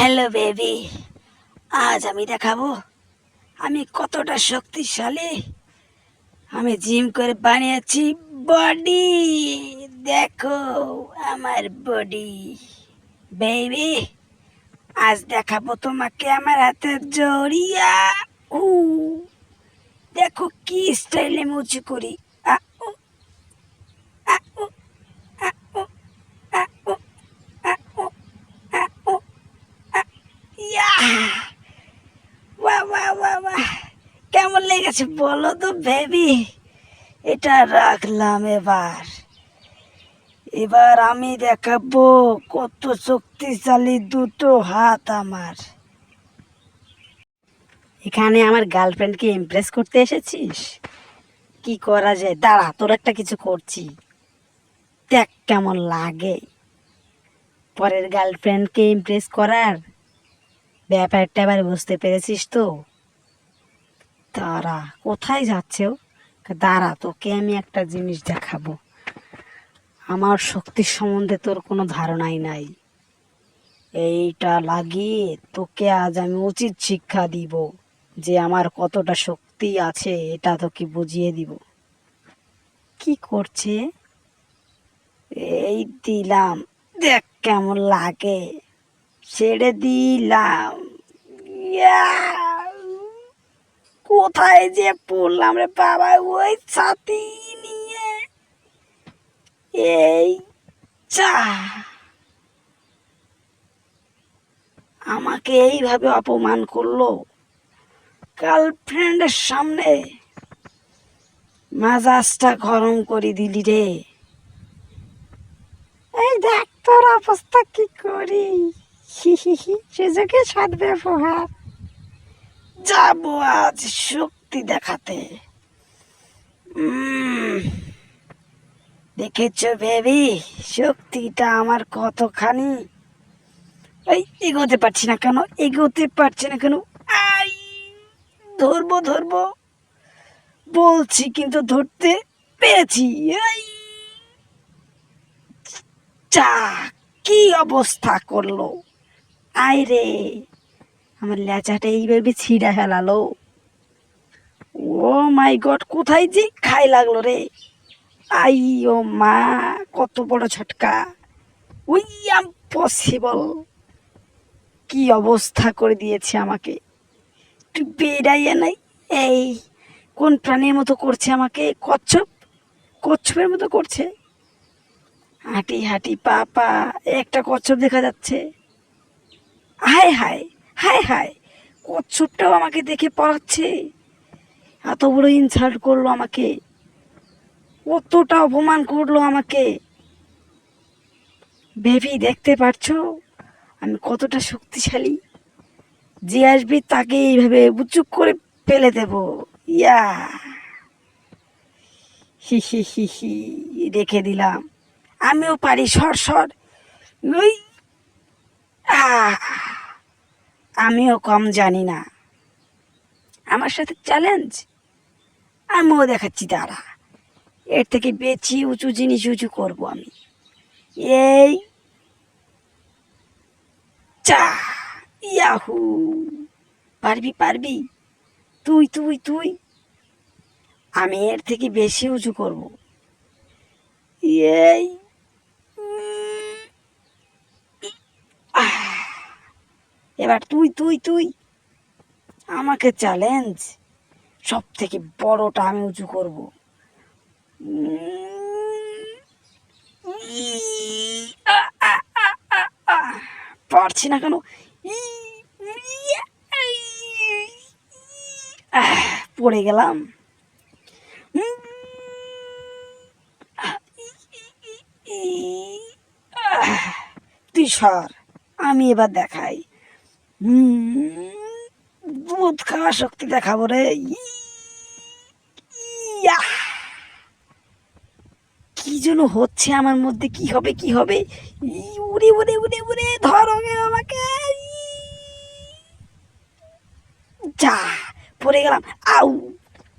Hello baby, আজ আমি দেখাবো আমি কতটা শক্তিশালী। আমি জিম করে বানিয়েছি বডি। দেখো আমার বডি বেবি। আজ দেখাবো তোমাকে আমার হাতের জড়িয়া। উ দেখো কি স্টাইলে আমি উঁচু করি। আ, উ, আ, উ, আ, উ, আ, উ, আ, উ, আ, উ, আ, ইয়া! বাহ বাহ বাহ বাহ! কেমন লেগেছে বলো তো বেবি? এটা রাখলাম। এবার এবার আমি দেখাবো কত শক্তিশালী দুটো হাত আমার। এখানে আমার গার্লফ্রেন্ডকে ইমপ্রেস করতে এসেছিস? কি করা যায়, দাঁড়া, তোর একটা কিছু করছি, দেখ কেমন লাগে। পরের গার্লফ্রেন্ডকে ইমপ্রেস করার ব্যাপারটা এবার বুঝতে পেরেছিস তো? দাঁড়া, কোথায় যাচ্ছে ও? দাঁড়া, তোকে আমি একটা জিনিস দেখাবো। আমার শক্তির সম্বন্ধে তোর কোনো ধারণাই নাই। এইটা লাগিয়ে তোকে আজ আমি উচিত শিক্ষা দিব, যে আমার কতটা শক্তি আছে এটা তোকে বুঝিয়ে দিব। কি করছে? এই দিলাম, দেখ কেমন লাগে। ছেড়ে দিলাম। ইয়া! কোথায় যে পড়লাম রে বাবা, ওই ছাতি নিয়ে। এই চা! আমাকে এইভাবে অপমান করলো গার্লফ্রেন্ডের সামনে। মেজাজটা গরম করে দিলি রে। এই দেখ তোর অবস্থা কি করি। সুযোগে সদ ব্যবহার। যাবো আজ শক্তি দেখাতে। দেখেছো বেবি, শক্তিটা আমার কতখানি। এই এগোতে পারছি না কেন, এগোতে পারছি না কেন? আই! ধরবো ধরবো বলছি, কিন্তু ধরতে পেরেছি। এই চা! কি অবস্থা করলো! আয় রে, আমার লেচাটা এইভাবে ছিঁড়া ফেলালো। ও মাই গড, কোথায় যে খাই লাগলো রে। আই ও মা, কত বড় ঝটকা! উই ইম্পসিবল! কি অবস্থা করে দিয়েছে আমাকে। একটু বেড়াইয়া নাই। এই কোন প্রাণীর মতো করছে আমাকে? কচ্ছপ, কচ্ছপের মতো করছে। হাঁটি হাঁটি পা পা, একটা কচ্ছপ দেখা যাচ্ছে। হায় হায়, হায় হায়! কচ্ছপটাও আমাকে দেখে পড়াচ্ছে। এত বড় ইনসাল্ট করলো আমাকে, কতটা অপমান করলো আমাকে। বেবি, দেখতে পারছো আমি কতটা শক্তিশালী? যে আসবে তাকে এইভাবে বুচুক করে ফেলে দেব। ইয়া! হি হি হি হি! রেখে দিলাম। আমিও পারি, সর সর। ওই আহ! আমিও কম জানি না। আমার সাথে চ্যালেঞ্জ? আমিও দেখাচ্ছি, দাঁড়া। এর থেকে বেশি উঁচু জিনিস উঁচু করবো আমি। এই চা! ইয়াহু! পারবি পারবি, তুই তুই তুই। আমি এর থেকে বেশি উঁচু করব। এই আহ! এবার তুই তুই তুই আমাকে চ্যালেঞ্জ। সব থেকে বড়টা আমি উঁচু করব। পারছি না কেন? পড়ে গেলাম। তুই সর, আমি এবার দেখাই। দুধ খাওয়া শক্তি দেখাবো রে। ইয়া! কি যেন হচ্ছে আমার মধ্যে, কি হবে কি হবে। উড়ে উড়ে উড়ে উড়ে ধরো গে আমাকে। যা! পড়ে গেলাম। আউ!